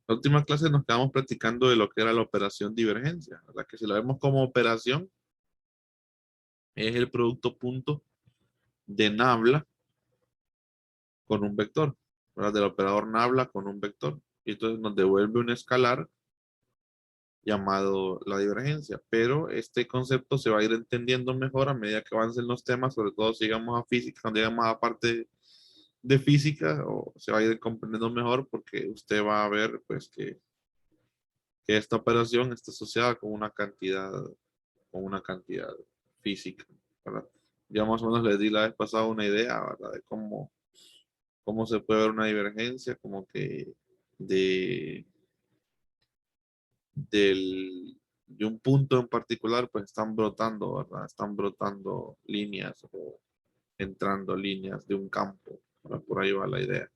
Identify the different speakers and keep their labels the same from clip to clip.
Speaker 1: La última clase nos quedamos platicando de lo que era la operación divergencia, ¿verdad? Que si la vemos como operación, es el producto punto de nabla con un vector, ¿verdad? Del operador nabla con un vector. Y entonces nos devuelve un escalar llamado la divergencia. Pero este concepto se va a ir entendiendo mejor a medida que avancen los temas, sobre todo si llegamos a física, cuando llegamos a parte de física, o se va a ir comprendiendo mejor porque usted va a ver pues que esta operación está asociada con una cantidad física, ¿verdad? Ya más o menos les di la vez pasada una idea, ¿verdad? De cómo se puede ver una divergencia, como que de, de un punto en particular, pues están brotando, ¿verdad? Están brotando líneas o entrando líneas de un campo, ¿verdad? Por ahí va la idea.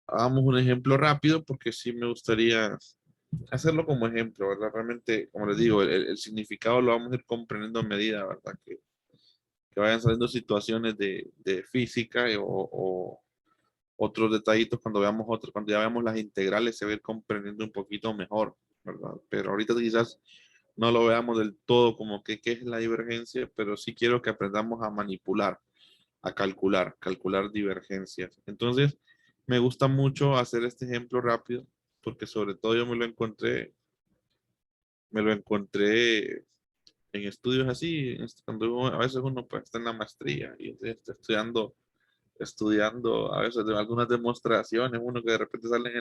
Speaker 1: Hagamos un ejemplo rápido porque sí me gustaría hacerlo como ejemplo, ¿verdad? Realmente, como les digo, el significado lo vamos a ir comprendiendo a medida, ¿verdad? Que vayan saliendo situaciones de física o otros detallitos cuando veamos otros, cuando ya veamos las integrales se va a ir comprendiendo un poquito mejor, ¿verdad? Pero ahorita quizás no lo veamos del todo como que qué es la divergencia, pero sí quiero que aprendamos a manipular, a calcular divergencias. Entonces, me gusta mucho hacer este ejemplo rápido, porque sobre todo yo me lo encontré en estudios así, cuando a veces uno pues, está en la maestría y está estudiando a veces de algunas demostraciones, uno que de repente salen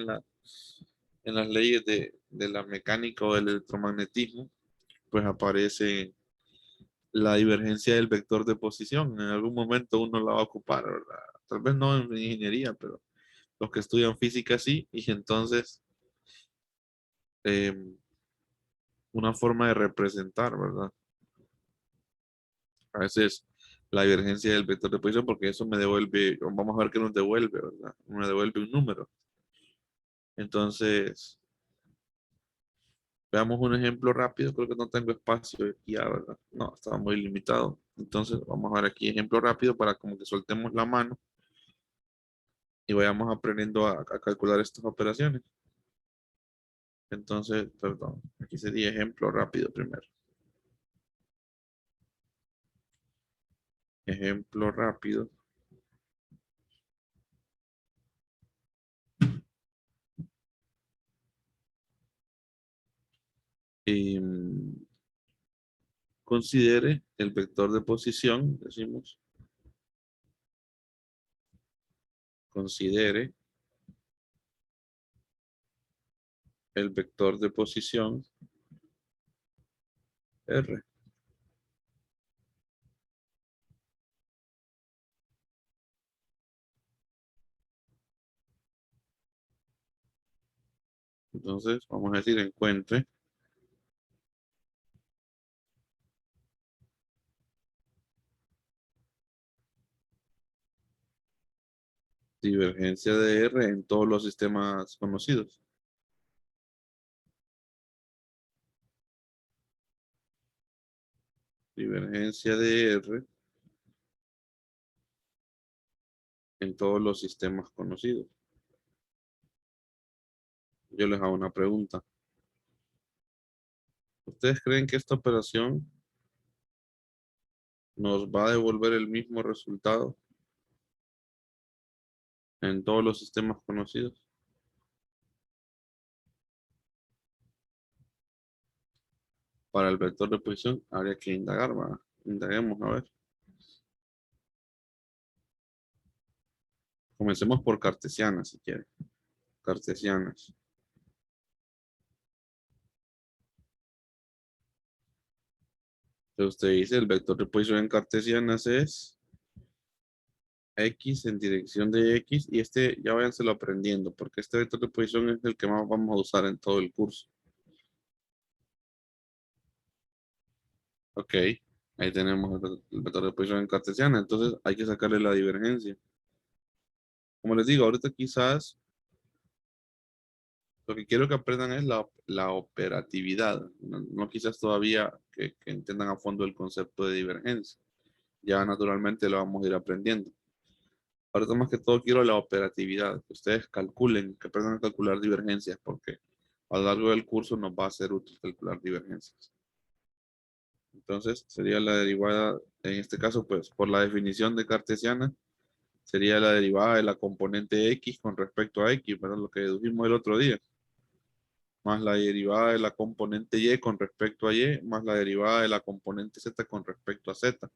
Speaker 1: en las leyes de la mecánica o del electromagnetismo, pues aparece la divergencia del vector de posición. En algún momento uno la va a ocupar, ¿verdad? Tal vez no en ingeniería, pero los que estudian física sí, y entonces eh, una forma de representar, ¿verdad? A veces la divergencia del vector de posición, porque eso me devuelve, vamos a ver qué nos devuelve, ¿verdad? Me devuelve un número. Entonces, veamos un ejemplo rápido. Creo que no tengo espacio aquí, ya, ¿verdad? No, estaba muy limitado. Entonces, vamos a ver aquí ejemplo rápido para como que soltemos la mano y vayamos aprendiendo a calcular estas operaciones. Entonces, perdón, aquí sería ejemplo rápido primero. Ejemplo rápido. Y, considere el vector de posición, decimos, considere el vector de posición R. Entonces, vamos a decir, encuentre divergencia de R en todos los sistemas conocidos. Divergencia de R en todos los sistemas conocidos. Yo les hago una pregunta. ¿Ustedes creen que esta operación nos va a devolver el mismo resultado en todos los sistemas conocidos? Para el vector de posición habría que indagar, ¿va? Indaguemos a ver. Comencemos por cartesianas, si quieren. Cartesianas. Entonces usted dice el vector de posición en cartesianas es X en dirección de X y este ya váyanselo aprendiendo porque este vector de posición es el que más vamos a usar en todo el curso. Ok, ahí tenemos el vector de posición en cartesiana, entonces hay que sacarle la divergencia. Como les digo, ahorita quizás lo que quiero que aprendan es la operatividad, no quizás todavía que entiendan a fondo el concepto de divergencia. Ya naturalmente lo vamos a ir aprendiendo. Ahorita más que todo quiero la operatividad, que ustedes calculen, que aprendan a calcular divergencias, porque a lo largo del curso nos va a ser útil calcular divergencias. Entonces, sería la derivada, en este caso, pues, por la definición de cartesiana, sería la derivada de la componente x con respecto a x, ¿verdad? Lo que dedujimos el otro día. Más la derivada de la componente y con respecto a y, más la derivada de la componente z con respecto a z.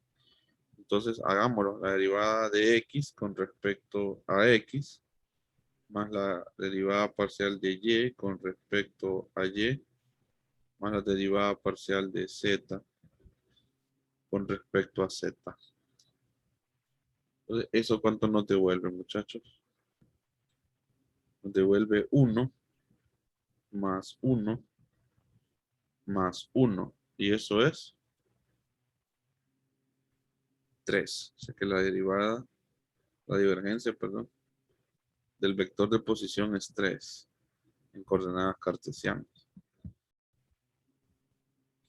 Speaker 1: Entonces, hagámoslo. La derivada de x con respecto a x, más la derivada parcial de y con respecto a y, más la derivada parcial de z con respecto a z. Entonces, ¿eso cuánto nos devuelve, muchachos? Nos devuelve 1 más 1 más 1. Y eso es 3. O sea que la derivada, la divergencia, perdón, del vector de posición es 3 en coordenadas cartesianas.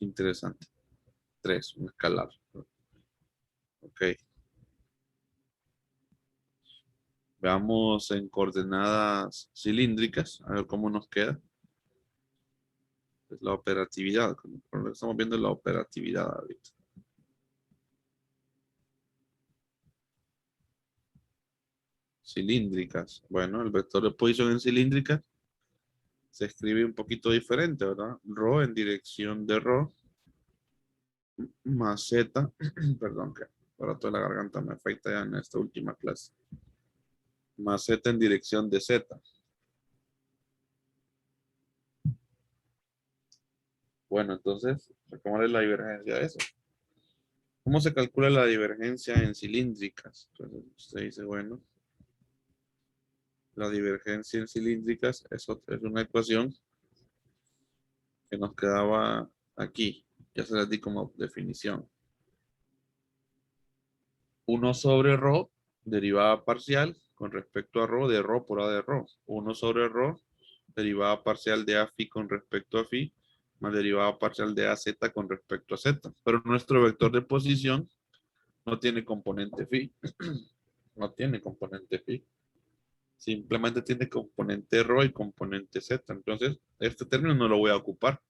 Speaker 1: Interesante. 3, un escalar. Ok. Veamos en coordenadas cilíndricas, a ver cómo nos queda. Es la operatividad. Estamos viendo la operatividad ahorita. Cilíndricas. Bueno, el vector de posición en cilíndricas se escribe un poquito diferente, ¿verdad? Rho en dirección de rho más z, perdón, que para toda la garganta me afecta ya en esta última clase, más z en dirección de z. Bueno, entonces, ¿cómo es la divergencia de eso? ¿Cómo se calcula la divergencia en cilíndricas? Entonces, usted dice, bueno, la divergencia en cilíndricas es una ecuación que nos quedaba aquí. Ya se las di como definición. 1 sobre rho, derivada parcial con respecto a rho, de rho por a de rho. 1 sobre rho, derivada parcial de a phi con respecto a phi, más derivada parcial de a z con respecto a z. Pero nuestro vector de posición no tiene componente phi. No tiene componente phi. Simplemente tiene componente rho y componente z. Entonces, este término no lo voy a ocupar.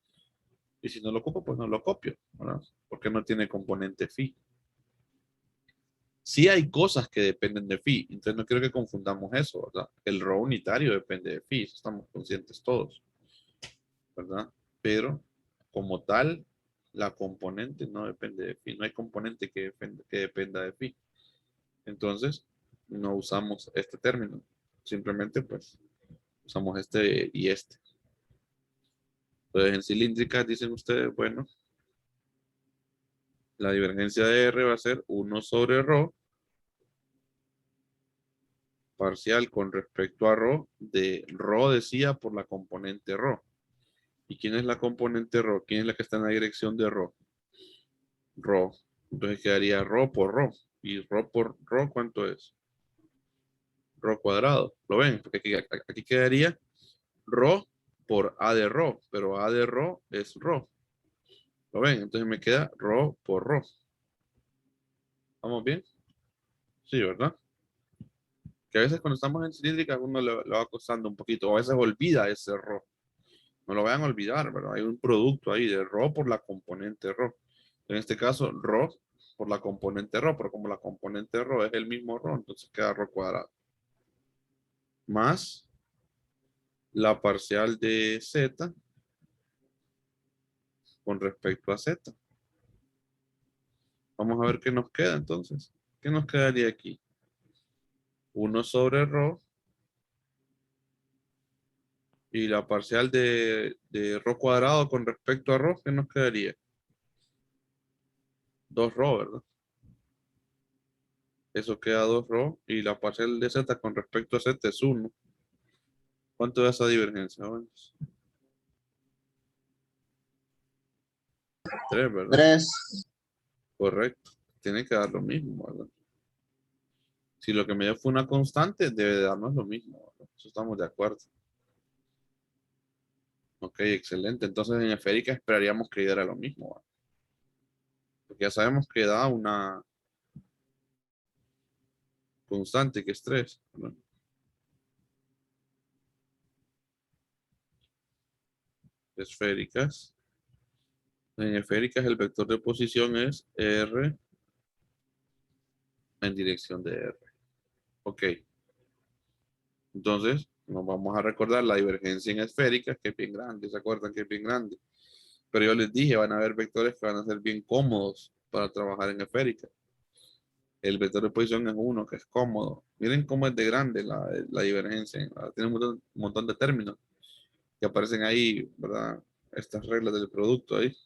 Speaker 1: Y si no lo ocupo, pues no lo copio, ¿verdad? Porque no tiene componente phi. Sí hay cosas que dependen de phi, entonces no quiero que confundamos eso, ¿verdad? El rho unitario depende de phi, estamos conscientes todos, ¿verdad? Pero como tal, la componente no depende de phi, no hay componente que dependa de phi. Entonces, no usamos este término, simplemente pues usamos este y este. Entonces, en cilíndricas dicen ustedes, bueno, la divergencia de R va a ser 1 sobre rho parcial con respecto a rho de rho decía por la componente rho. ¿Y quién es la componente rho? ¿Quién es la que está en la dirección de rho? Rho. Entonces quedaría rho por rho. ¿Y rho por rho cuánto es? Rho cuadrado. ¿Lo ven? Porque aquí quedaría rho por a de rho. Pero a de rho es rho. ¿Lo ven? Entonces me queda rho por rho. ¿Vamos bien? Sí, ¿verdad? Que a veces cuando estamos en cilíndrica uno le va costando un poquito. O a veces olvida ese rho. No lo vayan a olvidar, ¿verdad? Hay un producto ahí de rho por la componente rho. En este caso, rho por la componente rho, pero como la componente rho es el mismo rho, entonces queda rho cuadrado. Más la parcial de z con respecto a z. Vamos a ver qué nos queda entonces. ¿Qué nos quedaría aquí? 1 sobre rho y la parcial de rho cuadrado con respecto a rho, ¿qué nos quedaría? 2 rho, ¿verdad? Eso queda 2 rho y la parcial de z con respecto a z es 1. ¿Cuánto es esa divergencia? Bueno, 3, ¿verdad?
Speaker 2: 3.
Speaker 1: Correcto. Tiene que dar lo mismo, ¿verdad? Si lo que me dio fue una constante, debe darnos lo mismo, ¿verdad? Eso estamos de acuerdo. Ok, excelente. Entonces en esférica esperaríamos que diera lo mismo, ¿verdad? Porque ya sabemos que da constante, que es 3. Esféricas. En esféricas el vector de posición es R en dirección de R. Ok. Entonces, nos vamos a recordar la divergencia en esféricas, que es bien grande. ¿Se acuerdan que es bien grande? Pero yo les dije, van a haber vectores que van a ser bien cómodos para trabajar en esférica. El vector de posición es uno que es cómodo. Miren cómo es de grande la divergencia. Tiene un montón de términos que aparecen ahí, ¿verdad? Estas reglas del producto ahí.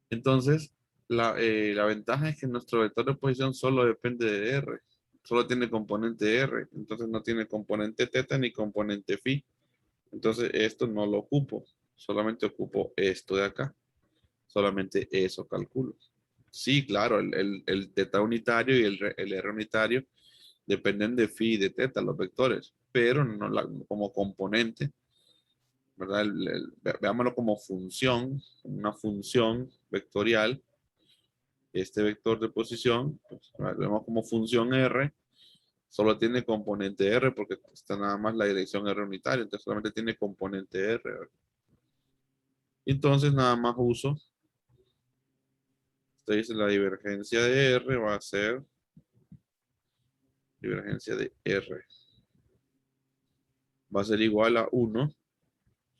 Speaker 1: Entonces, la ventaja es que nuestro vector de posición solo depende de R. Solo tiene componente R. Entonces no tiene componente teta ni componente phi. Entonces esto no lo ocupo. Solamente ocupo esto de acá. Solamente eso calculo. Sí, claro, el teta unitario y el R unitario dependen de phi y de teta, los vectores, pero no como componente, ¿verdad? Veámoslo como función, una función vectorial. Este vector de posición, pues, vemos como función R, solo tiene componente R porque está nada más la dirección R unitaria, entonces solamente tiene componente R, ¿verdad? Entonces nada más uso, usted dice la divergencia de R va a ser divergencia de R. Va a ser igual a 1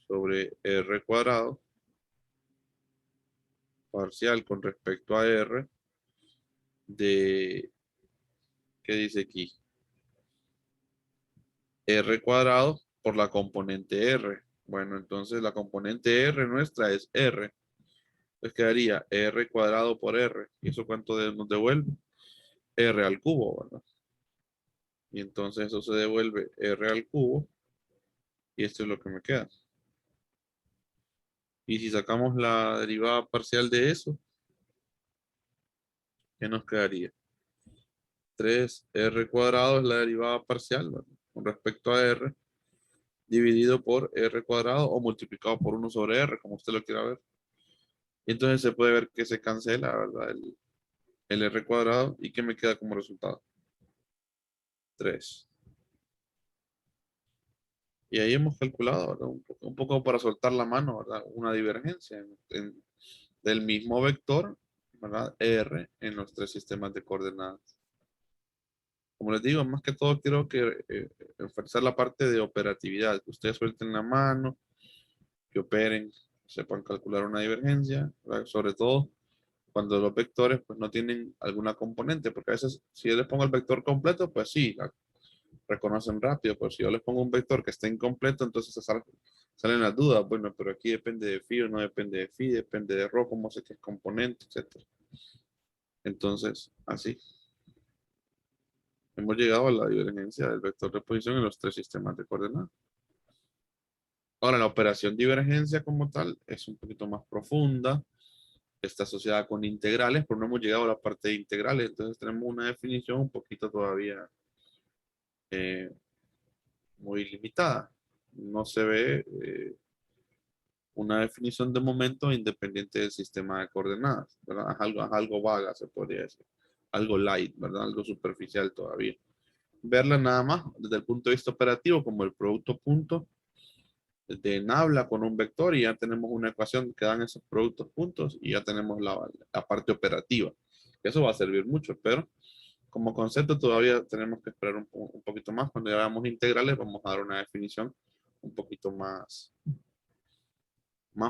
Speaker 1: sobre R cuadrado parcial con respecto a R de, ¿qué dice aquí? R cuadrado por la componente R. Bueno, entonces la componente R nuestra es R. Entonces quedaría R cuadrado por R. ¿Y eso cuánto nos devuelve? R al cubo, ¿verdad? Y entonces eso se devuelve R al cubo. Y esto es lo que me queda. Y si sacamos la derivada parcial de eso, ¿qué nos quedaría? 3R cuadrado es la derivada parcial, ¿verdad? Con respecto a R, dividido por R cuadrado o multiplicado por 1 sobre R, como usted lo quiera ver. Y entonces se puede ver que se cancela, ¿verdad? El R cuadrado. ¿Y qué me queda como resultado? 3. Y ahí hemos calculado, ¿verdad? Un poco para soltar la mano, ¿verdad? Una divergencia del mismo vector, ¿verdad? R en los tres sistemas de coordenadas. Como les digo, más que todo quiero que enfatizar la parte de operatividad, que ustedes suelten la mano, que operen, sepan calcular una divergencia, ¿verdad? Sobre todo cuando los vectores pues no tienen alguna componente, porque a veces si yo les pongo el vector completo, pues sí, reconocen rápido, pero si yo les pongo un vector que está incompleto, entonces salen las dudas, bueno, pero aquí depende de phi o no depende de phi, depende de rho, cómo sé que es componente, etcétera. Entonces, así. Hemos llegado a la divergencia del vector de posición en los tres sistemas de coordenadas. Ahora, la operación divergencia como tal es un poquito más profunda. Está asociada con integrales, pero no hemos llegado a la parte de integrales. Entonces tenemos una definición un poquito todavía eh, muy limitada. No se ve una definición de momento independiente del sistema de coordenadas, ¿verdad? Es algo vaga, se podría decir. Algo light, ¿verdad? Algo superficial todavía. Verla nada más desde el punto de vista operativo como el producto punto de Nabla con un vector y ya tenemos una ecuación que dan esos productos puntos y ya tenemos la parte operativa. Eso va a servir mucho, pero como concepto todavía tenemos que esperar un poquito más. Cuando ya veamos integrales vamos a dar una definición un poquito más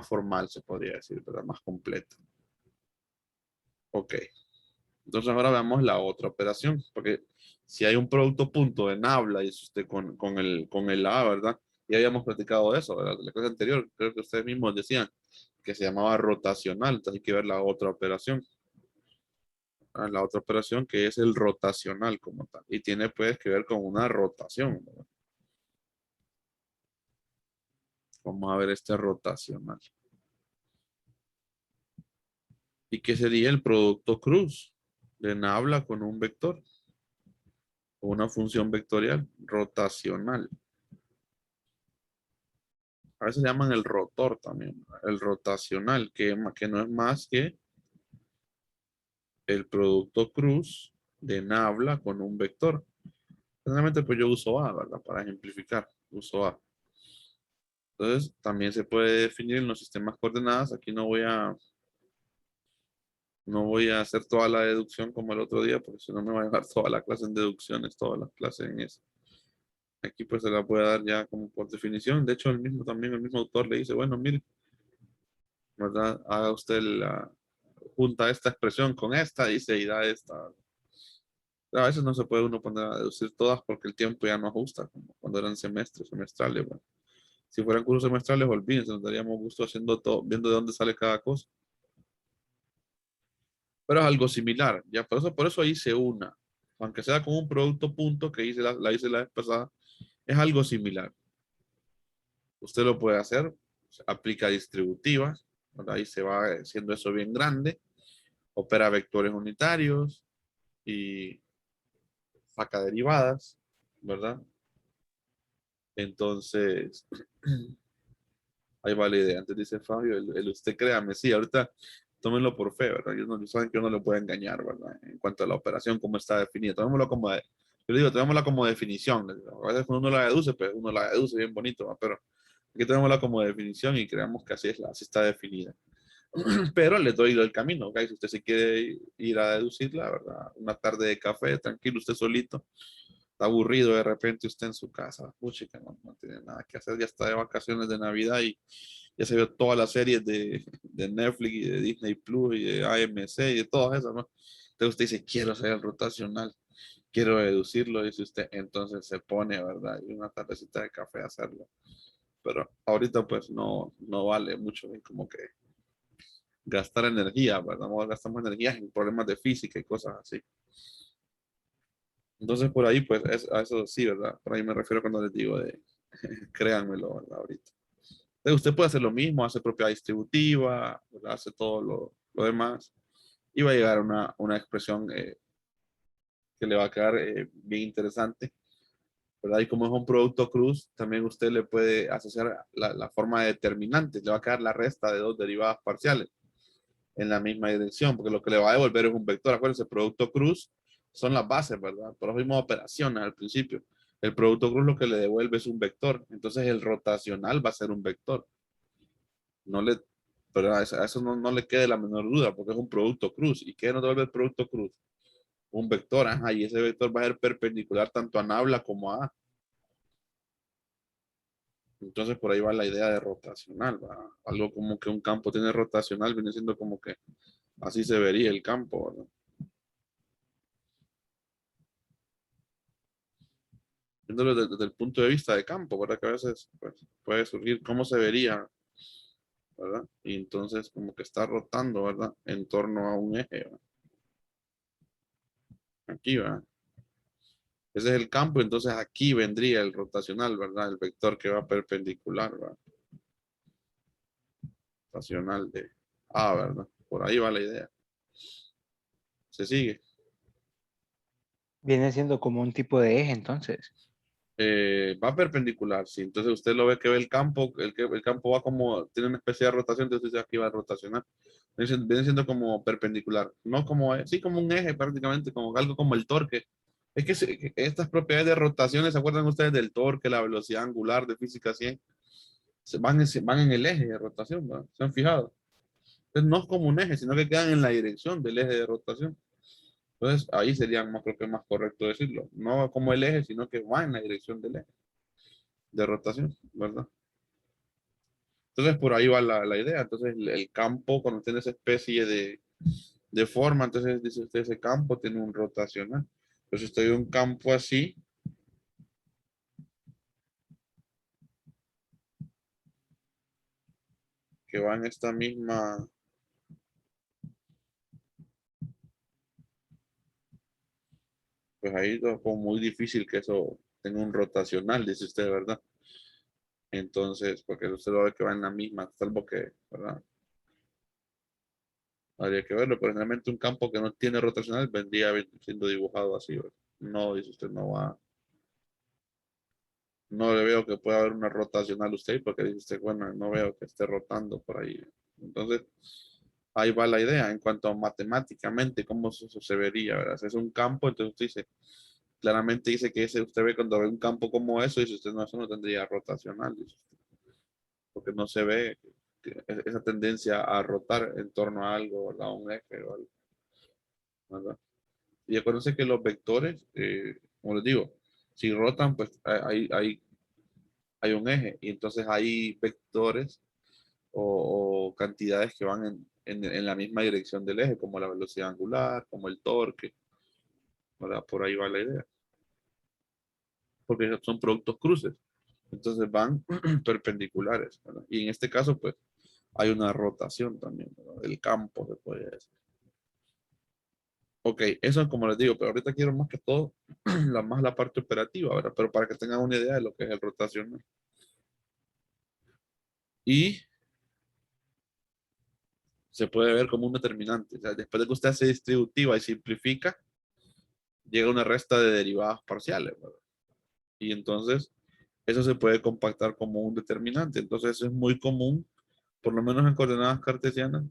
Speaker 1: formal, se podría decir, ¿verdad? Más completa. Ok. Entonces ahora veamos la otra operación, porque si hay un producto punto en habla y es usted con el A, ¿verdad? Ya habíamos platicado de eso, ¿verdad? La clase anterior, creo que ustedes mismos decían que se llamaba rotacional, entonces hay que ver la otra operación. La otra operación que es el rotacional como tal, y tiene pues que ver con una rotación, ¿verdad? Vamos a ver este rotacional. ¿Y qué sería el producto cruz de Nabla con un vector? O una función vectorial rotacional. A veces llaman el rotor también, el rotacional, que no es más que el producto cruz de Nabla con un vector. Generalmente pues yo uso A, ¿verdad? Para ejemplificar, uso A. Entonces también se puede definir en los sistemas coordenadas. Aquí no voy a hacer toda la deducción como el otro día, porque si no me va a llevar toda la clase en deducciones, todas las clases en eso. Aquí pues se la puede dar ya como por definición. De hecho, el mismo autor le dice, bueno, mire, ¿verdad? Haga usted junta esta expresión con esta, dice, y da esta. A veces no se puede uno poner a deducir todas porque el tiempo ya no ajusta, como cuando eran semestrales, ¿verdad? Si fueran cursos semestrales, olvídense, nos daríamos gusto haciendo todo, viendo de dónde sale cada cosa. Pero es algo similar, ya por eso hice una. Aunque sea con un producto punto que la hice la vez pasada, es algo similar. Usted lo puede hacer, aplica distributivas, ¿verdad? Ahí se va haciendo eso bien grande, opera vectores unitarios y saca derivadas, ¿verdad? Entonces, ahí va la idea. Antes dice Fabio, el usted créame, sí, ahorita tómenlo por fe, ¿verdad? Ellos no saben que uno le puede engañar, ¿verdad? En cuanto a la operación, cómo está definida. Tomémoslo yo le digo, tomémosla como definición. A veces cuando uno la deduce, pues uno la deduce bien bonito, ¿va? Pero aquí tomémosla como definición y creamos que así está definida. Pero le doy el camino, ¿ok? Si usted se quiere ir a deducirla, ¿verdad? Una tarde de café, tranquilo, usted solito, está aburrido de repente usted en su casa, puchica, no tiene nada que hacer, ya está de vacaciones de Navidad y ya se vio todas las series de Netflix y de Disney Plus y de AMC y de todas esas, ¿no? Entonces usted dice, quiero hacer el rotacional, quiero deducirlo, dice usted, entonces se pone, ¿verdad? Y una tardecita de café a hacerlo. Pero ahorita pues no vale mucho, ¿eh? Como que gastar energía, ¿verdad? No gastamos energía en problemas de física y cosas así. Entonces por ahí pues a eso sí, ¿verdad? Por ahí me refiero cuando les digo de créanmelo, ¿verdad? Ahorita. Entonces, usted puede hacer lo mismo, hace propiedad distributiva, ¿verdad? Hace todo lo demás y va a llegar a una expresión que le va a quedar bien interesante, ¿verdad? Y como es un producto cruz, también usted le puede asociar la forma de determinantes, le va a quedar la resta de dos derivadas parciales en la misma dirección, porque lo que le va a devolver es un vector. Acuérdense, producto cruz son las bases, ¿verdad? Por las mismas operaciones al principio. El producto cruz lo que le devuelve es un vector, entonces el rotacional va a ser un vector. No le, pero a eso no le quede la menor duda, porque es un producto cruz. ¿Y qué nos devuelve el producto cruz? Un vector, ajá, y ese vector va a ser perpendicular tanto a Nabla como a A. Entonces por ahí va la idea de rotacional, ¿va? Algo como que un campo tiene rotacional, viene siendo como que así se vería el campo, ¿verdad? Viéndolo desde el punto de vista de campo, ¿verdad? Que a veces pues, puede surgir cómo se vería, ¿verdad? Y entonces como que está rotando, ¿verdad? En torno a un eje, ¿verdad? Aquí, ¿verdad? Ese es el campo, entonces aquí vendría el rotacional, ¿verdad? El vector que va perpendicular, ¿verdad? Rotacional de A, ¿verdad? Por ahí va la idea. Se sigue.
Speaker 2: Viene siendo como un tipo de eje, entonces.
Speaker 1: Va perpendicular, sí. Entonces usted lo ve que ve el campo, el campo va como, tiene una especie de rotación, entonces aquí va a rotacionar. Viene siendo como perpendicular, no como, sí, como un eje prácticamente, como algo como el torque. Es que estas propiedades de rotaciones, ¿se acuerdan ustedes del torque, la velocidad angular de física 100? Van en el eje de rotación, ¿verdad? ¿Se han fijado? Entonces no es como un eje, sino que quedan en la dirección del eje de rotación. Entonces ahí sería más, creo que más correcto decirlo. No como el eje, sino que va en la dirección del eje de rotación, ¿verdad? Entonces por ahí va la idea. Entonces el campo, cuando tiene esa especie de forma, entonces dice usted, ese campo tiene un rotacional. Entonces estoy en un campo así, que va en esta misma, pues ahí es como muy difícil que eso tenga un rotacional, dice usted, ¿verdad? Entonces, porque usted lo ve que va en la misma, salvo que, ¿verdad? Habría que verlo, pero generalmente un campo que no tiene rotacional vendría siendo dibujado así, ¿verdad? No, dice usted, no le veo que pueda haber una rotacional usted, porque dice usted, bueno, no veo que esté rotando por ahí. Entonces, ahí va la idea en cuanto a matemáticamente, cómo se vería, ¿verdad? Si es un campo, entonces usted dice, claramente dice que ese, usted ve cuando ve un campo como eso, dice usted, no, eso no tendría rotacional, dice usted, porque no se ve esa tendencia a rotar en torno a algo, ¿verdad? A un eje o algo, ¿verdad? Y acuérdense que los vectores, como les digo, si rotan, pues hay un eje, y entonces hay vectores o cantidades que van en la misma dirección del eje, como la velocidad angular, como el torque, ¿verdad? Por ahí va la idea, porque son productos cruces, entonces van perpendiculares, ¿verdad? Y en este caso, pues, hay una rotación también, ¿verdad? Del campo, se puede decir. Ok, eso es como les digo, pero ahorita quiero más que todo, más la parte operativa, ¿verdad? Pero para que tengan una idea de lo que es el rotacional. Y se puede ver como un determinante. O sea, después de que usted hace distributiva y simplifica, llega una resta de derivadas parciales, ¿verdad? Y entonces eso se puede compactar como un determinante. Entonces eso es muy común, por lo menos en coordenadas cartesianas.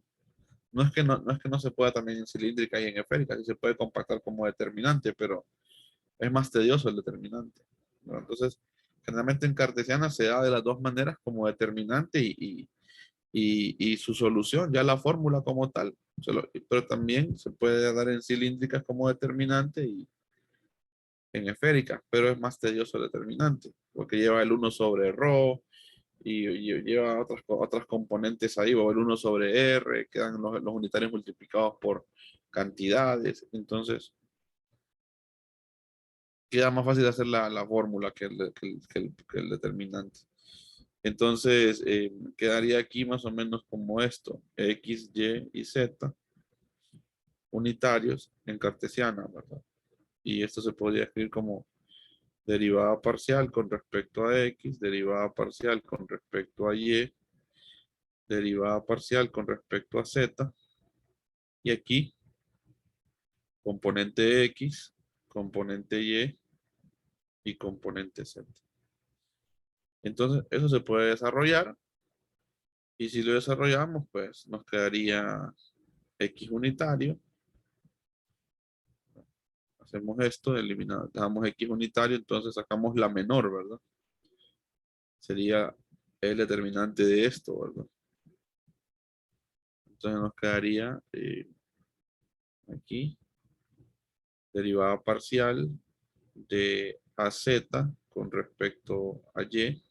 Speaker 1: No es que no se pueda también en cilíndrica y en esférica, sí se puede compactar como determinante, pero es más tedioso el determinante, ¿no? Entonces, generalmente en cartesiana se da de las dos maneras como determinante y su solución, ya la fórmula como tal, pero también se puede dar en cilíndricas como determinante y en esféricas, pero es más tedioso el determinante, porque lleva el uno sobre ρ y lleva otras componentes ahí, o el uno sobre r, quedan los unitarios multiplicados por cantidades, entonces queda más fácil hacer la fórmula que el determinante. Entonces, quedaría aquí más o menos como esto, x, y y z unitarios en cartesiana, ¿verdad? Y esto se podría escribir como derivada parcial con respecto a x, derivada parcial con respecto a y, derivada parcial con respecto a z, y aquí componente x, componente y componente z. Entonces, eso se puede desarrollar, y si lo desarrollamos, pues nos quedaría x unitario. Hacemos esto, eliminamos, dejamos x unitario, entonces sacamos la menor, ¿verdad? Sería el determinante de esto, ¿verdad? Entonces nos quedaría aquí, derivada parcial de AZ con respecto a Y,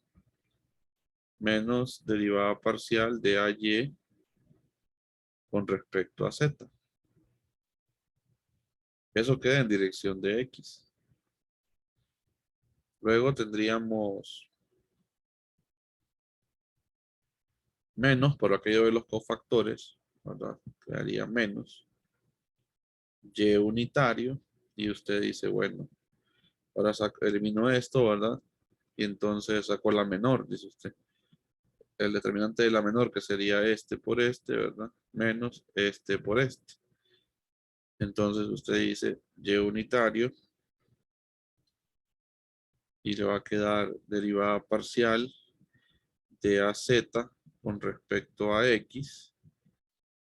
Speaker 1: menos derivada parcial de AY con respecto a Z. Eso queda en dirección de X. Luego tendríamos menos por aquello de los cofactores, ¿verdad? Quedaría menos Y unitario, y usted dice, bueno, ahora elimino esto, ¿verdad? Y entonces saco la menor, dice usted. El determinante de la menor, que sería este por este, ¿verdad? Menos este por este. Entonces usted dice y unitario y le va a quedar derivada parcial de AZ con respecto a X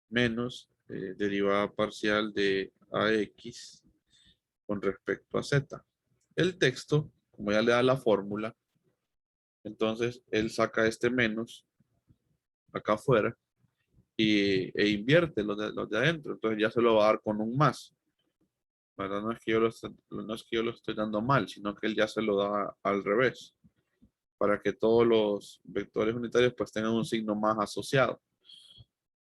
Speaker 1: menos derivada parcial de AX con respecto a Z. El texto, como ya le da la fórmula, entonces él saca este menos acá afuera e invierte los de adentro. Entonces ya se lo va a dar con un más. ¿Verdad? No es que yo lo estoy dando mal, sino que él ya se lo da al revés, para que todos los vectores unitarios pues tengan un signo más asociado.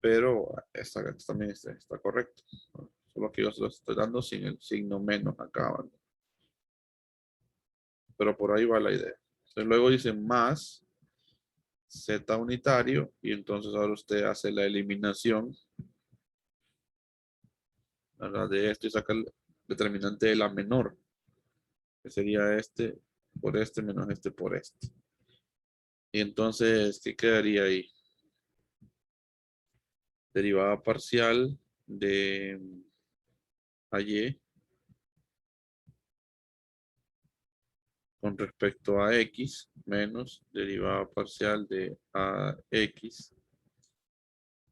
Speaker 1: Pero esta también está correcto, ¿no? Solo que yo se lo estoy dando sin el signo menos acá, ¿verdad? Pero por ahí va la idea. Entonces luego dice más z unitario y entonces ahora usted hace la eliminación, ¿verdad? De esto y saca el determinante de la menor, que sería este por este menos este por este. Y entonces, ¿qué quedaría ahí? Derivada parcial de AY con respecto a X menos derivada parcial de AX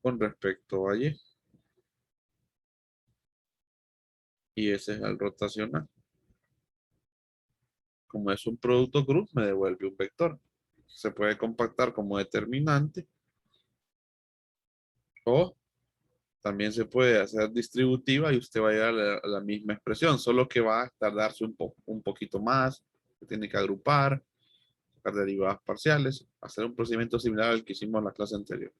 Speaker 1: con respecto a Y. Y ese es el rotacional. Como es un producto cruz, me devuelve un vector. Se puede compactar como determinante o también se puede hacer distributiva y usted va a llegar a la misma expresión, solo que va a tardarse un poquito más, tiene que agrupar, sacar derivadas parciales, hacer un procedimiento similar al que hicimos en la clase anterior.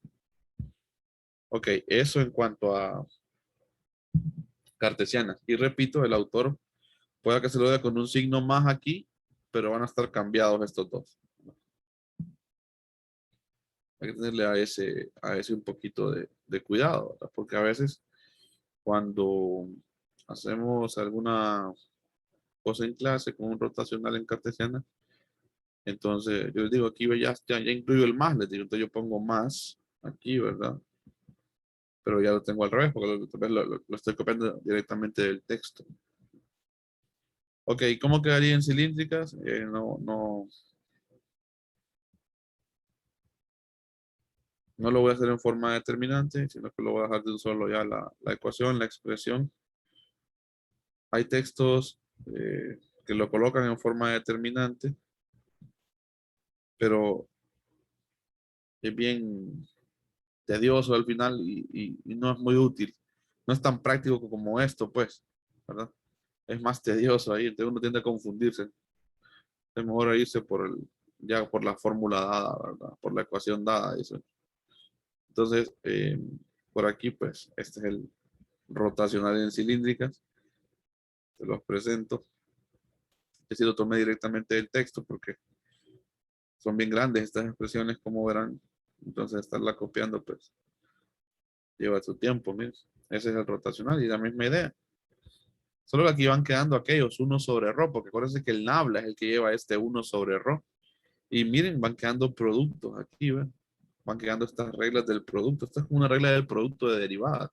Speaker 1: Ok, eso en cuanto a cartesianas. Y repito, el autor puede que se lo dé con un signo más aquí, pero van a estar cambiados estos dos. Hay que tenerle a ese un poquito de cuidado, ¿verdad? Porque a veces cuando hacemos alguna cosa en clase con un rotacional en cartesiana, entonces yo les digo aquí ya incluyo el más, les digo, entonces yo pongo más aquí, ¿verdad? Pero ya lo tengo al revés, porque lo estoy copiando directamente del texto. Ok, ¿cómo quedaría en cilíndricas? No lo voy a hacer en forma determinante, sino que lo voy a dejar de un solo ya la ecuación, la expresión. Hay textos que lo colocan en forma determinante, pero es bien tedioso al final y no es muy útil. No es tan práctico como esto, pues, ¿verdad? Es más tedioso ahí, entonces uno tiende a confundirse. Es mejor irse ya por la fórmula dada, ¿verdad? Por la ecuación dada. Eso. Entonces, por aquí, pues, este es el rotacional en cilíndricas. Se los presento. Si lo tomé directamente del texto porque son bien grandes estas expresiones, como verán. Entonces, estarla copiando, pues, lleva su tiempo, miren. Ese es el rotacional y la misma idea. Solo que aquí van quedando aquellos uno sobre rho, porque acuérdense que el nabla es el que lleva este uno sobre rho. Y miren, van quedando productos aquí, ¿ven? Van quedando estas reglas del producto. Esta es como una regla del producto de derivada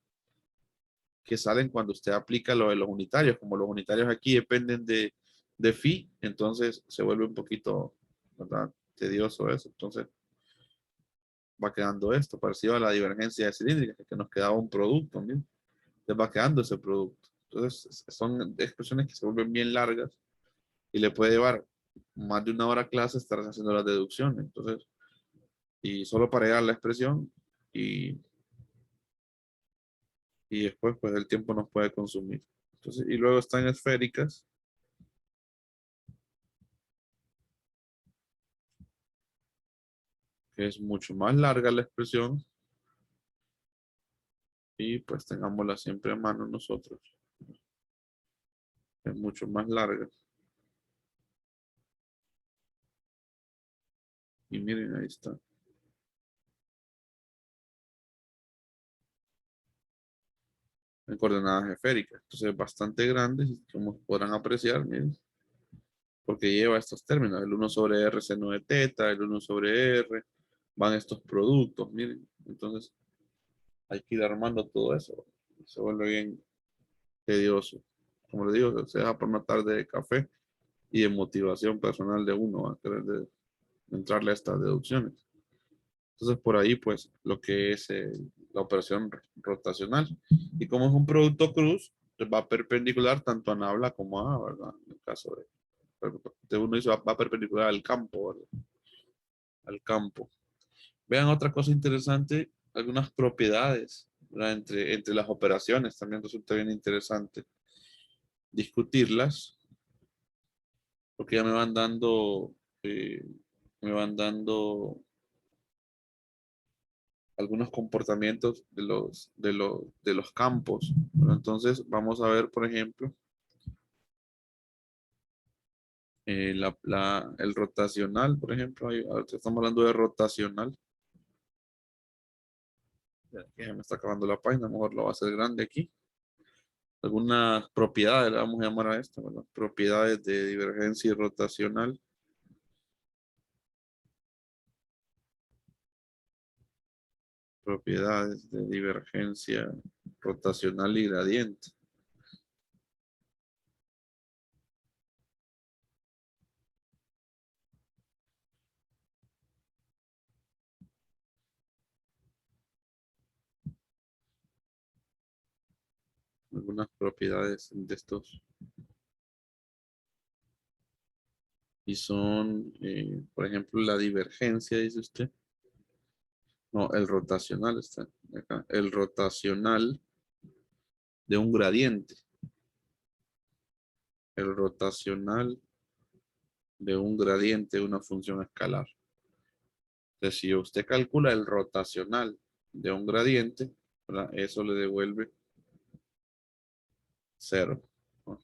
Speaker 1: que salen cuando usted aplica lo de los unitarios. Como los unitarios aquí dependen de phi, entonces se vuelve un poquito, ¿verdad? Tedioso eso. Entonces va quedando esto, parecido a la divergencia de cilíndrica, que nos quedaba un producto, ¿no? Entonces va quedando ese producto. Entonces son expresiones que se vuelven bien largas y le puede llevar más de una hora a clase estar haciendo las deducciones. Entonces, y solo para llegar a la expresión y, y después pues el tiempo nos puede consumir. Entonces, y luego están esféricas, que es mucho más larga la expresión y pues tengámosla siempre a mano nosotros. Es mucho más larga. Y miren, ahí está. En coordenadas esféricas. Entonces, bastante grandes, como podrán apreciar, miren, porque lleva estos términos, el uno sobre R seno de teta, el uno sobre R, van estos productos, miren. Entonces, hay que ir armando todo eso. Se vuelve bien tedioso. Como le digo, se deja por una tarde de café y de motivación personal de uno a querer entrarle a estas deducciones. Entonces, por ahí, pues, lo que es la operación rotacional. Y como es un producto cruz, pues va perpendicular tanto a nabla como a, ¿verdad? En el caso de uno dice va perpendicular al campo, ¿verdad? Al campo. Vean otra cosa interesante, algunas propiedades, ¿verdad? Entre las operaciones también resulta bien interesante discutirlas, porque ya eh, me van dando algunos comportamientos de los campos. Bueno, entonces, vamos a ver, por ejemplo, el rotacional, por ejemplo, ahorita estamos hablando de rotacional. Ya me está acabando la página, mejor lo va a hacer grande aquí. Algunas propiedades, le vamos a llamar a esto, ¿verdad? Propiedades de divergencia y rotacional. Propiedades de divergencia rotacional y gradiente. algunas propiedades de estos. Y son, por ejemplo, la divergencia, dice usted. No, el rotacional está acá. El rotacional de un gradiente. El rotacional de un gradiente de una función escalar. Entonces, si usted calcula el rotacional de un gradiente, ¿verdad? Eso le devuelve 0. ¿No?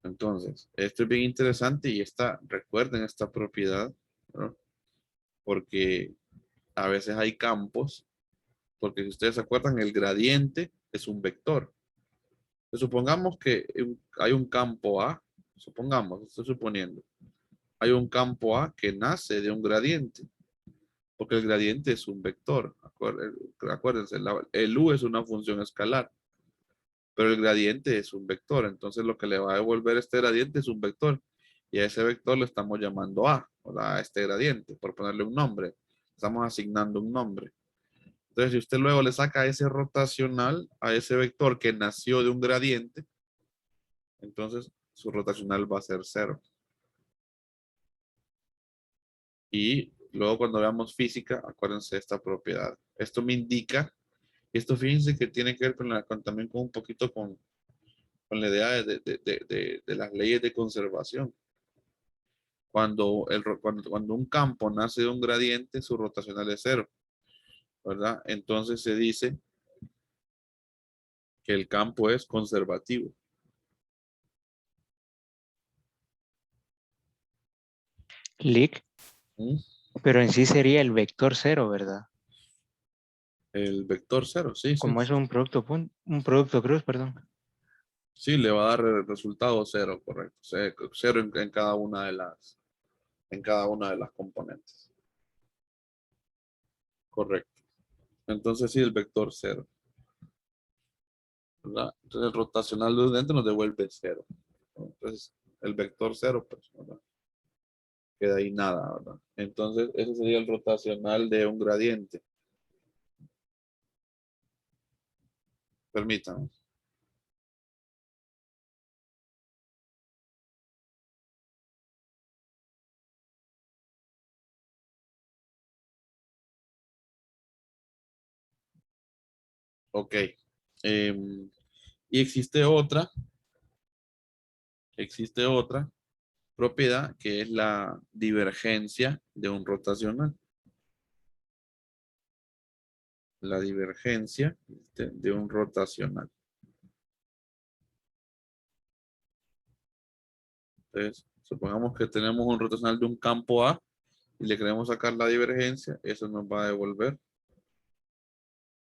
Speaker 1: Entonces, esto es bien interesante y recuerden esta propiedad, ¿no? Porque a veces hay campos, porque si ustedes se acuerdan, el gradiente es un vector. Entonces, supongamos que hay un campo A, supongamos, estoy suponiendo, hay un campo A que nace de un gradiente, porque el gradiente es un vector. Acuérdense, el U es una función escalar, pero el gradiente es un vector. Entonces lo que le va a devolver este gradiente es un vector. Y a ese vector le estamos llamando A, o a este gradiente, por ponerle un nombre. Estamos asignando un nombre. Entonces, si usted luego le saca ese rotacional a ese vector que nació de un gradiente, entonces su rotacional va a ser 0. Y luego cuando veamos física, acuérdense de esta propiedad. Esto me indica, esto fíjense que tiene que ver también con un poquito con la idea de las leyes de conservación. Cuando un campo nace de un gradiente, su rotacional es 0, ¿verdad? Entonces se dice que el campo es conservativo.
Speaker 2: Lick,
Speaker 1: ¿Mm?
Speaker 2: pero en sí sería el vector cero, ¿verdad?
Speaker 1: El vector 0, sí, sí.
Speaker 2: Como es un producto cruz, perdón.
Speaker 1: Sí, le va a dar el resultado 0, correcto. 0 en cada una de las componentes. Correcto. Entonces sí, el vector 0. ¿Verdad? Entonces el rotacional de un ente nos devuelve 0. Entonces el vector 0, pues, ¿verdad? Queda ahí nada, ¿verdad? Entonces ese sería el rotacional de un gradiente. Permítanme. Ok. Y existe otra propiedad que es la divergencia de un rotacional. La divergencia de un rotacional. Entonces, supongamos que tenemos un rotacional de un campo A y le queremos sacar la divergencia, eso nos va a devolver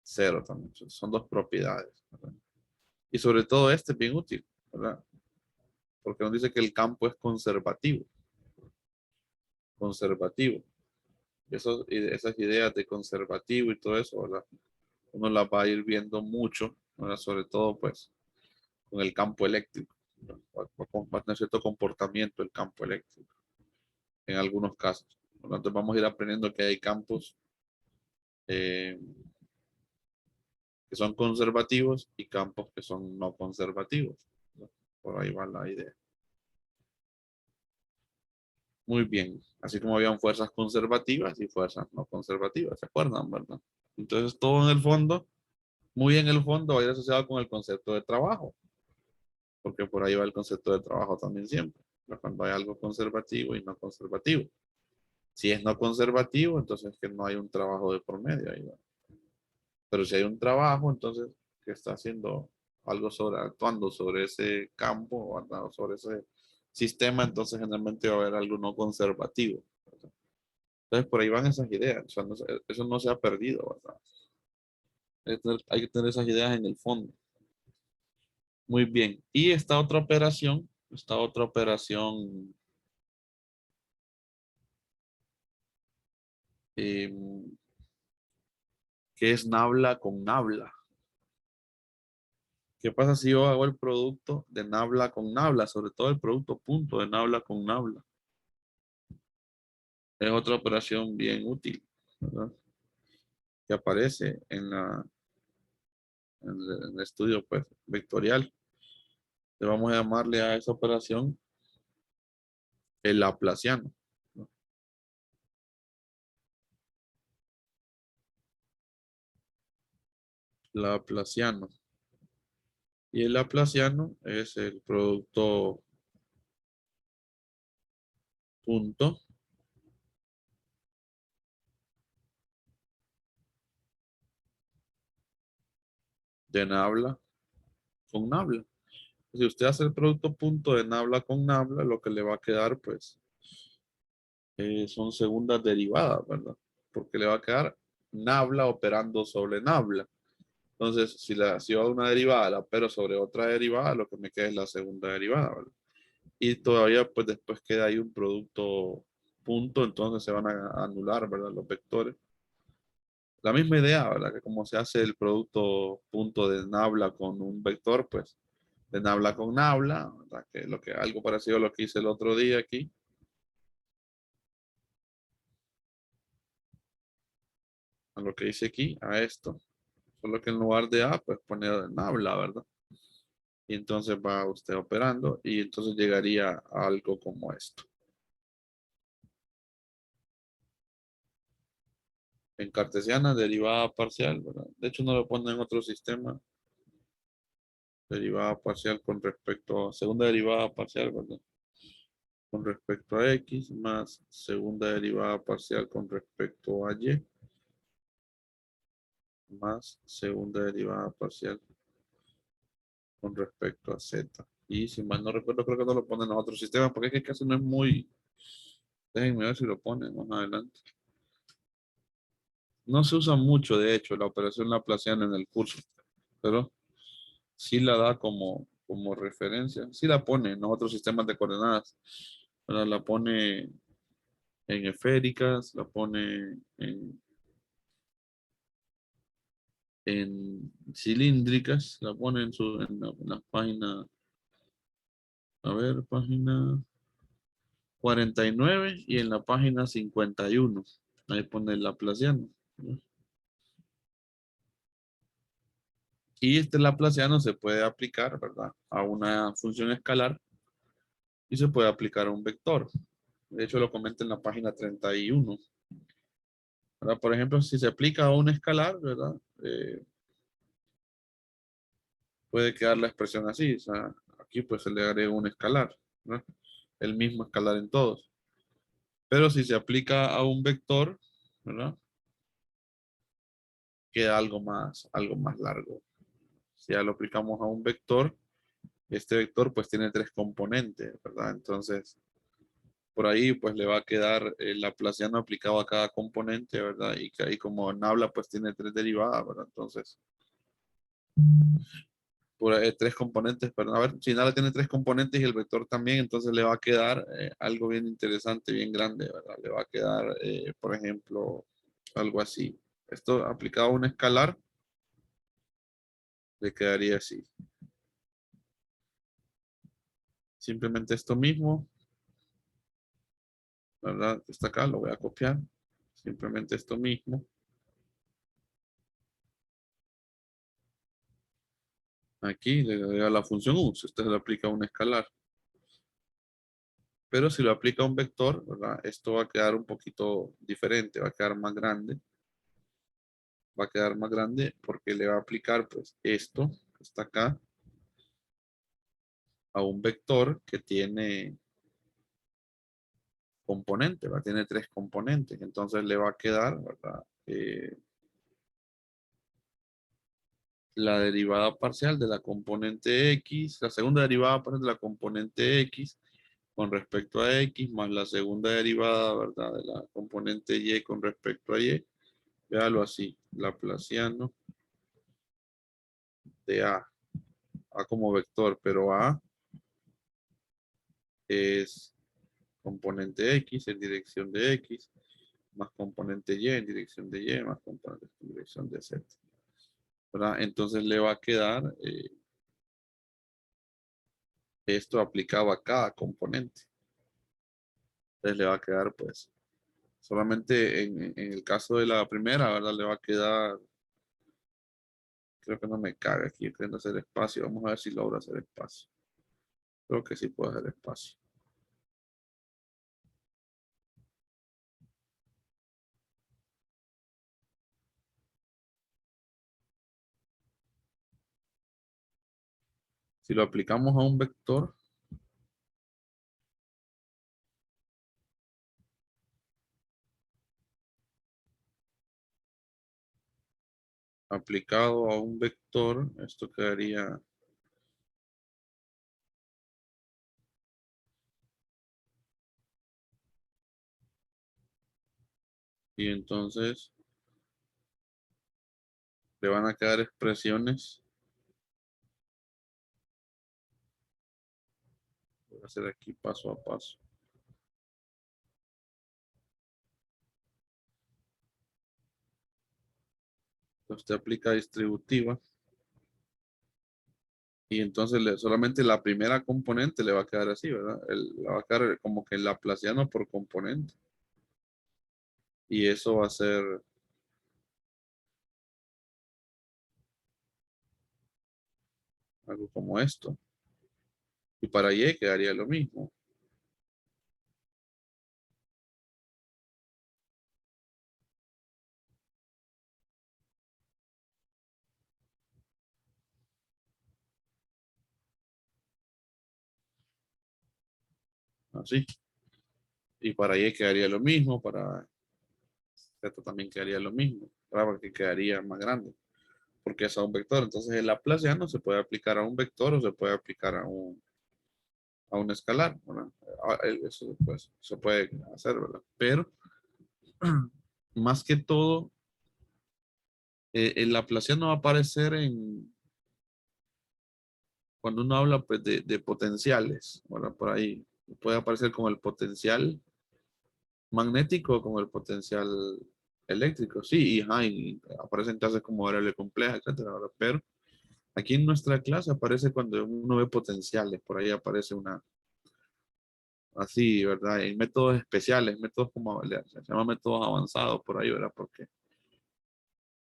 Speaker 1: 0 también. Son dos propiedades, ¿verdad? Y sobre todo este es bien útil, ¿verdad? Porque nos dice que el campo es conservativo. Conservativo. Esas ideas de conservativo y todo eso, ¿verdad? Uno las va a ir viendo mucho, ¿verdad? Sobre todo, pues, con el campo eléctrico. Va a tener cierto comportamiento el campo eléctrico, en algunos casos. Entonces vamos a ir aprendiendo que hay campos eh, que son conservativos y campos que son no conservativos. Por ahí va la idea. Muy bien. Así como habían fuerzas conservativas y fuerzas no conservativas, ¿se acuerdan, verdad? Entonces todo en el fondo, muy en el fondo, va a ir asociado con el concepto de trabajo, porque por ahí va el concepto de trabajo también siempre. Cuando hay algo conservativo y no conservativo. Si es no conservativo, entonces es que no hay un trabajo de promedio ahí, ¿verdad? Pero si hay un trabajo, entonces que está haciendo algo actuando sobre ese campo o actuando sobre ese sistema, entonces generalmente va a haber algo no conservativo, ¿verdad? Entonces por ahí van esas ideas, o sea, eso no se ha perdido, ¿verdad? Hay que tener esas ideas en el fondo. Muy bien. Y esta otra operación eh, que es nabla con nabla. ¿Qué pasa si yo hago el producto de nabla con nabla? Sobre todo el producto punto de nabla con nabla. Es otra operación bien útil, ¿verdad? Que aparece en el estudio pues vectorial. Le vamos a llamarle a esa operación el laplaciano, ¿no? Laplaciano. Y el laplaciano es el producto punto de nabla con nabla. Si usted hace el producto punto de nabla con nabla, lo que le va a quedar, pues, son segundas derivadas, ¿verdad? Porque le va a quedar nabla operando sobre nabla. Entonces, si yo hago una derivada, la opero sobre otra derivada, lo que me queda es la segunda derivada, ¿verdad? Y todavía, pues, después queda ahí un producto punto, entonces se van a anular, ¿verdad? Los vectores. La misma idea, ¿verdad? Que como se hace el producto punto de nabla con un vector, pues, de nabla con nabla, ¿verdad? Que algo parecido a lo que hice el otro día aquí, a lo que hice aquí, a esto. Solo que en lugar de A, pues pone nabla, ¿verdad? Y entonces va usted operando y entonces llegaría a algo como esto. En cartesiana, derivada parcial, ¿verdad? De hecho, no lo pone en otro sistema. Derivada parcial con respecto a segunda derivada parcial, ¿verdad? Con respecto a X más segunda derivada parcial con respecto a Y más segunda derivada parcial con respecto a Z. Y si mal no recuerdo, creo que no lo ponen en otro sistema porque es que casi no es muy. Déjenme ver si lo ponen más adelante. No se usa mucho, de hecho, la operación laplaciana en el curso, pero sí la da como referencia. Sí la pone en otros sistemas de coordenadas. Pero la pone en esféricas, la pone en cilíndricas, la pone en la página, a ver, página 49 y en la página 51. Ahí pone el laplaciano, ¿no? Y este laplaciano se puede aplicar, ¿verdad? A una función escalar y se puede aplicar a un vector. De hecho, lo comenta en la página 31. ¿Verdad? Por ejemplo, si se aplica a un escalar, ¿verdad? Puede quedar la expresión así. O sea, aquí pues se le agrega un escalar, ¿no? El mismo escalar en todos. Pero si se aplica a un vector, ¿verdad? Queda algo más largo. Si ya lo aplicamos a un vector, este vector pues tiene tres componentes, ¿verdad? Entonces, por ahí pues le va a quedar el laplaciano aplicado a cada componente, ¿verdad? Y que ahí como en habla pues tiene tres derivadas, ¿verdad? Entonces, por ahí, tres componentes, perdón, a ver, si nada tiene tres componentes y el vector también, entonces le va a quedar algo bien interesante, bien grande, ¿verdad? Le va a quedar, por ejemplo, algo así. Esto aplicado a un escalar, le quedaría así. Simplemente esto mismo, ¿verdad? Está acá, lo voy a copiar. Simplemente esto mismo. Aquí le agrega la función u, si usted lo aplica a un escalar. Pero si lo aplica a un vector, ¿verdad? Esto va a quedar un poquito diferente, va a quedar más grande. Va a quedar más grande porque le va a aplicar pues esto que está acá a un vector que tiene componente, ¿va? Tiene tres componentes. Entonces le va a quedar, ¿verdad? La derivada parcial de la componente X, la segunda derivada parcial de la componente X con respecto a X, más la segunda derivada, ¿verdad? De la componente Y con respecto a Y. Véalo así, laplaciano de A como vector, pero A es componente X en dirección de X, más componente Y en dirección de Y, más componente en dirección de Z. ¿Verdad? Entonces le va a quedar esto aplicado a cada componente. Entonces le va a quedar pues solamente en el caso de la primera, ¿verdad? Le va a quedar Creo que no me cabe aquí queriendo hacer espacio. Vamos a ver si logro hacer espacio. Creo que sí puedo hacer espacio. Si lo aplicamos a un vector, aplicado a un vector, esto quedaría y entonces le van a quedar expresiones. Voy a hacer aquí paso a paso. Usted aplica distributiva y entonces solamente la primera componente le va a quedar así, ¿verdad? Le va a quedar como que laplaciano por componente. Y eso va a ser algo como esto. Y para Y quedaría lo mismo. Así. Y para Y quedaría lo mismo. Para Z también quedaría lo mismo. ¿Verdad? Porque quedaría más grande. Porque es a un vector. Entonces el laplaciano se puede aplicar a un vector o se puede aplicar a un escalar. ¿Verdad? Eso pues, se puede hacer, ¿verdad? Pero más que todo, el laplaciano va a aparecer cuando uno habla pues, de potenciales. ¿Verdad? Por ahí puede aparecer como el potencial magnético, como el potencial eléctrico. Sí, y aparecen clases como variable compleja, etcétera, ¿verdad? Pero aquí en nuestra clase aparece cuando uno ve potenciales, por ahí aparece una, así, ¿verdad? En métodos especiales, métodos como, se llama métodos avanzados por ahí, ¿verdad? Porque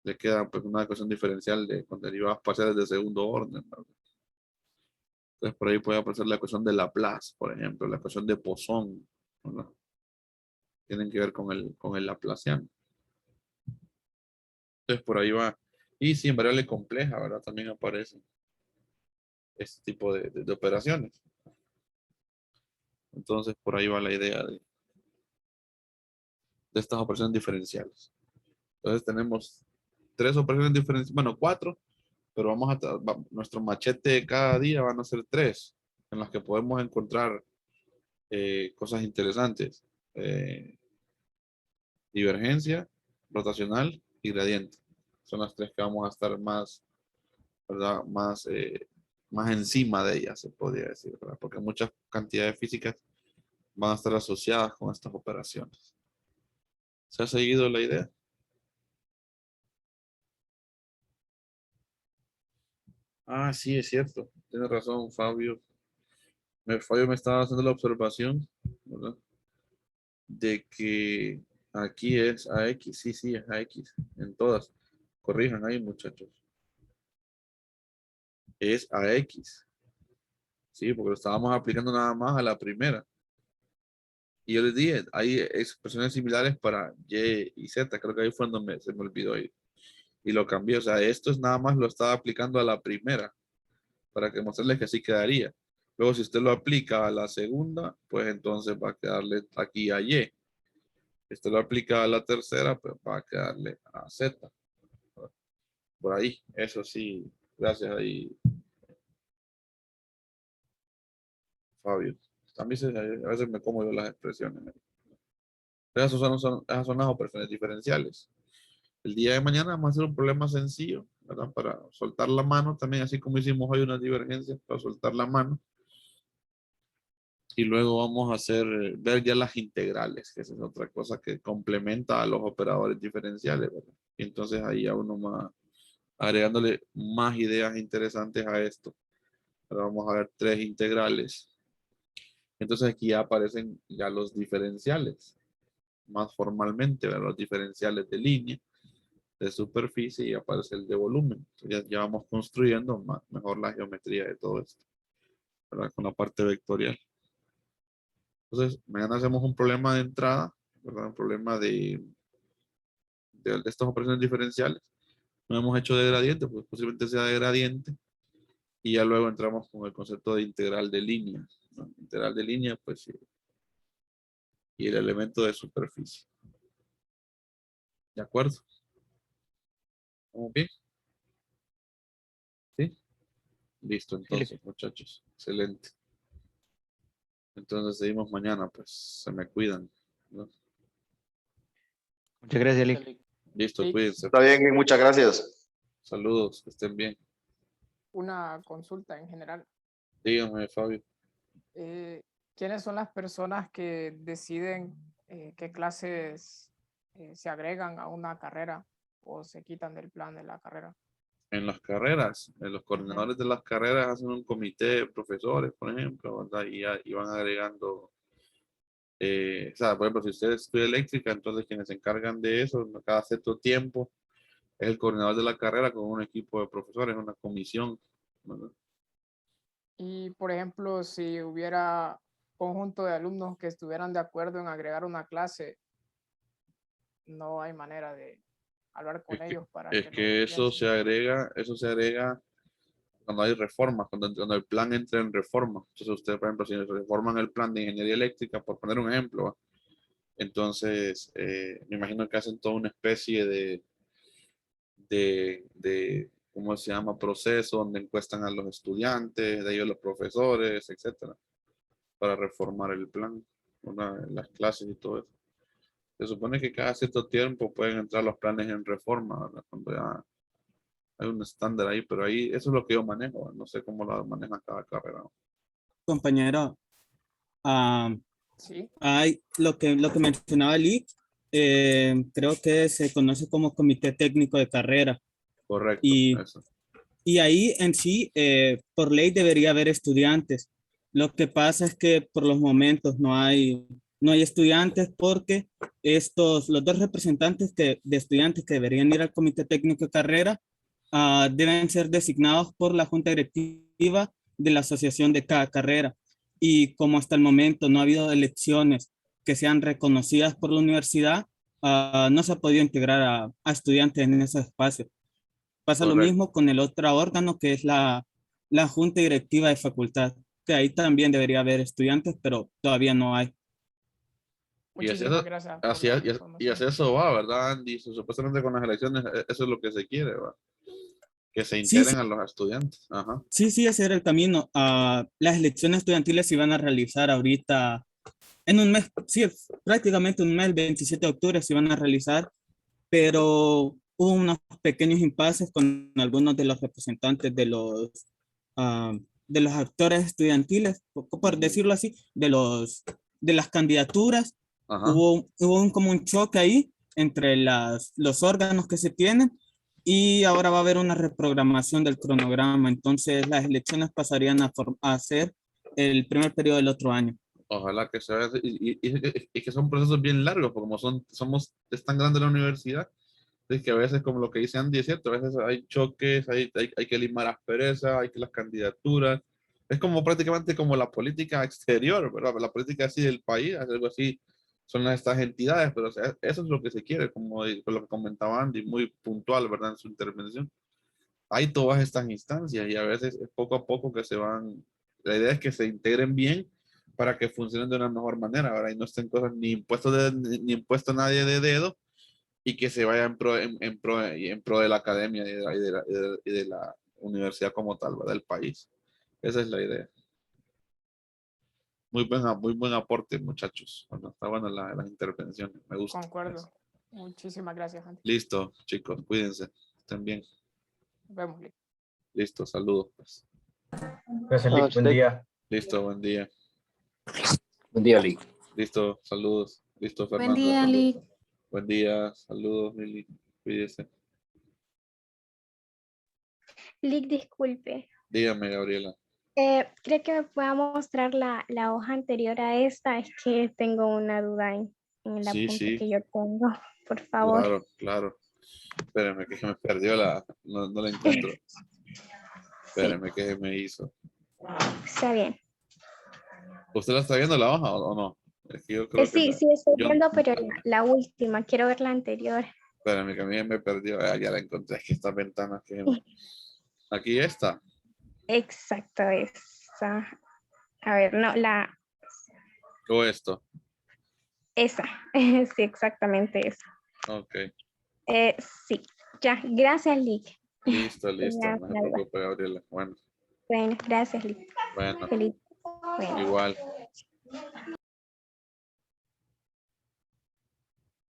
Speaker 1: le queda pues una ecuación diferencial con derivadas parciales de segundo orden, ¿verdad? Entonces por ahí puede aparecer la ecuación de Laplace, por ejemplo, la ecuación de Poisson, ¿verdad? Tienen que ver con el Laplaciano. Entonces por ahí va. Y si en variable compleja, ¿verdad? También aparece este tipo de operaciones. Entonces por ahí va la idea de estas operaciones diferenciales. Entonces tenemos tres operaciones diferenciales, bueno, cuatro, pero nuestro machete de cada día van a ser tres, en las que podemos encontrar cosas interesantes. Eh, Divergencia, rotacional y gradiente. Son las tres que vamos a estar más, ¿verdad? Más encima de ellas, se podría decir, ¿verdad? Porque muchas cantidades físicas van a estar asociadas con estas operaciones. ¿Se ha seguido la idea? Ah, sí, es cierto. Tiene razón, Fabio. Fabio me estaba haciendo la observación, ¿verdad? De que aquí es AX. Sí, sí, es AX. En todas. Corrijan ahí, muchachos. Es AX. Sí, porque lo estábamos aplicando nada más a la primera. Y yo les dije, hay expresiones similares para Y y Z. Creo que ahí fue donde se me olvidó ir. Y lo cambié. O sea, esto es nada más lo estaba aplicando a la primera. Para que mostrarles que así quedaría. Luego, si usted lo aplica a la segunda, pues entonces va a quedarle aquí a Y. Si usted lo aplica a la tercera, pues va a quedarle a Z. Por ahí. Eso sí. Gracias ahí, Fabio. También a veces me como yo las expresiones. Esas son las operaciones diferenciales. El día de mañana vamos a hacer un problema sencillo, ¿verdad? Para soltar la mano también, así como hicimos hoy unas divergencias, para soltar la mano. Y luego vamos a ver ya las integrales, que esa es otra cosa que complementa a los operadores diferenciales, ¿verdad? Y entonces ahí a uno más, agregándole más ideas interesantes a esto. Ahora vamos a ver tres integrales. Entonces aquí ya aparecen ya los diferenciales, más formalmente, ¿verdad? Los diferenciales de línea. de superficie y aparece el de volumen. Entonces ya vamos construyendo mejor la geometría de todo esto, ¿verdad? Con la parte vectorial. Entonces, mañana hacemos un problema de entrada, ¿verdad? Un problema de estas operaciones diferenciales. No hemos hecho de gradiente, pues posiblemente sea de gradiente. Y ya luego entramos con el concepto de integral de línea, ¿no? Integral de línea, pues sí, y el elemento de superficie. ¿De acuerdo? ¿Vamos bien? ¿Sí? Listo,
Speaker 2: Sí, Lick.
Speaker 1: entonces, muchachos. Excelente. Entonces seguimos mañana, pues se me cuidan, ¿no?
Speaker 2: Muchas gracias, Lick.
Speaker 1: Listo,
Speaker 3: Sí,
Speaker 1: cuídense.
Speaker 4: Está bien, muchas gracias.
Speaker 1: Saludos, que estén bien.
Speaker 3: una consulta en general.
Speaker 1: Díganme, Fabio.
Speaker 3: ¿Quiénes son las personas que deciden qué clases se agregan a una carrera o se quitan del plan de la carrera?
Speaker 1: En las carreras, los coordinadores de las carreras hacen un comité de profesores, por ejemplo, ¿verdad? Y van agregando, o sea, por ejemplo, si usted estudia eléctrica, entonces quienes se encargan de eso, cada cierto tiempo, es el coordinador de la carrera con un equipo de profesores, una comisión, ¿verdad?
Speaker 3: Y, por ejemplo, si hubiera conjunto de alumnos que estuvieran de acuerdo en agregar una clase, no hay manera de hablar con ellos para
Speaker 1: Es
Speaker 3: que no
Speaker 1: que
Speaker 3: piensen.
Speaker 1: eso se agrega cuando hay reformas, cuando el plan entra en reforma. Entonces usted, por ejemplo, si reforman el plan de ingeniería eléctrica, por poner un ejemplo, ¿va? Entonces me imagino que hacen toda una especie ¿cómo se llama? Proceso donde encuestan a los estudiantes, de ellos los profesores, etcétera, para reformar el plan, ¿verdad? Las clases y todo eso. Se supone que cada cierto tiempo pueden entrar los planes en reforma, ¿verdad? Cuando ya hay un estándar ahí, pero ahí eso es lo que yo manejo, no sé cómo lo maneja cada carrera.
Speaker 5: Compañero, ah,
Speaker 3: Sí,
Speaker 5: hay lo que mencionaba Lee, creo que se conoce como comité técnico de carrera
Speaker 1: Correcto,
Speaker 5: y,
Speaker 1: eso.
Speaker 5: y ahí en sí, por ley debería haber estudiantes. Lo que pasa es que por los momentos no hay estudiantes porque los dos representantes de estudiantes que deberían ir al comité técnico de carrera deben ser designados por la junta directiva de la asociación de cada carrera. Y como hasta el momento no ha habido elecciones que sean reconocidas por la universidad, no se ha podido integrar a estudiantes en esos espacios. Pasa lo
Speaker 1: Correcto.
Speaker 5: mismo con el otro órgano que es la junta directiva de facultad, que ahí también debería haber estudiantes, pero todavía no hay.
Speaker 1: Y así,
Speaker 3: muchísimas gracias por la
Speaker 1: y así
Speaker 3: información.
Speaker 1: eso va, ¿verdad, Andy? Supuestamente con las elecciones, eso es lo que se quiere, ¿va? Que se
Speaker 5: Sí, sí,
Speaker 1: integren a los estudiantes. Ajá.
Speaker 5: sí, sí, ese era el camino. Las elecciones estudiantiles se iban a realizar ahorita en un mes, sí, prácticamente un mes, el 27 de octubre se iban a realizar, pero hubo unos pequeños impases con algunos de los representantes ah, de los actores estudiantiles, por decirlo así, de las candidaturas.
Speaker 1: Ajá.
Speaker 5: Hubo como un choque ahí entre los órganos que se tienen y ahora va a haber una reprogramación del cronograma. Entonces las elecciones pasarían a ser el primer periodo del otro año.
Speaker 1: Ojalá que se vea. Y que son procesos bien largos, porque como es tan grande la universidad, es que a veces, como lo que dice Andy, es cierto, a veces hay choques, hay que limar asperezas, hay que las candidaturas. Es como prácticamente como la política exterior, ¿verdad? La política así del país, algo así, son estas entidades, pero o sea, eso es lo que se quiere, como lo que comentaba Andy, muy puntual, ¿verdad? En su intervención. Hay todas estas instancias y a veces es poco a poco que se van, la idea es que se integren bien para que funcionen de una mejor manera, ¿verdad? Y no estén cosas ni impuesto a nadie de dedo y que se vaya en pro de la academia y de la universidad como tal, ¿verdad? Del país. Esa es la idea. Muy buen aporte, muchachos. Bueno, está buena las intervenciones, me gusta.
Speaker 3: Concuerdo. Muchísimas gracias, Andy.
Speaker 1: Listo, chicos, cuídense. Estén bien.
Speaker 3: Nos vemos, Lick.
Speaker 1: Listo, saludos, pues.
Speaker 6: Gracias, Lick. Buen día.
Speaker 1: Listo, buen día.
Speaker 6: Buen día, Lick.
Speaker 1: Listo, saludos. Listo,
Speaker 7: Buen
Speaker 1: Fernando,
Speaker 7: día,
Speaker 1: saludos.
Speaker 7: Lick.
Speaker 1: Buen día, saludos, Lili. Cuídese.
Speaker 7: Lick, disculpe.
Speaker 1: Dígame, Gabriela.
Speaker 7: ¿Cree que me pueda mostrar la hoja anterior a esta? Es que tengo una duda en el
Speaker 1: Sí,
Speaker 7: apunte
Speaker 1: sí,
Speaker 7: que yo tengo. Por favor.
Speaker 1: claro, claro. Espérame, que se me perdió la... No, no la encuentro. Espérame, ¿qué me hizo?
Speaker 7: Está bien.
Speaker 1: ¿Usted la está viendo la hoja o no? Es que yo creo que
Speaker 7: Sí,
Speaker 1: la-
Speaker 7: sí, estoy
Speaker 1: yo-
Speaker 7: viendo, pero la última, quiero ver la anterior.
Speaker 1: Espérame, que a mí me perdió. Ah, ya la encontré. Es que estas ventanas que... Aquí está.
Speaker 7: Exacto, esa. A ver, no,
Speaker 1: O esto.
Speaker 7: esa. Sí, exactamente esa.
Speaker 1: Ok.
Speaker 7: Sí, ya, gracias, Lick.
Speaker 1: Listo,
Speaker 7: Ya,
Speaker 1: no se
Speaker 7: ya, ya.
Speaker 1: preocupe, Gabriela. Bueno,
Speaker 7: Bueno, gracias, Lick.
Speaker 1: bueno,
Speaker 7: Feliz. Bueno.
Speaker 1: igual.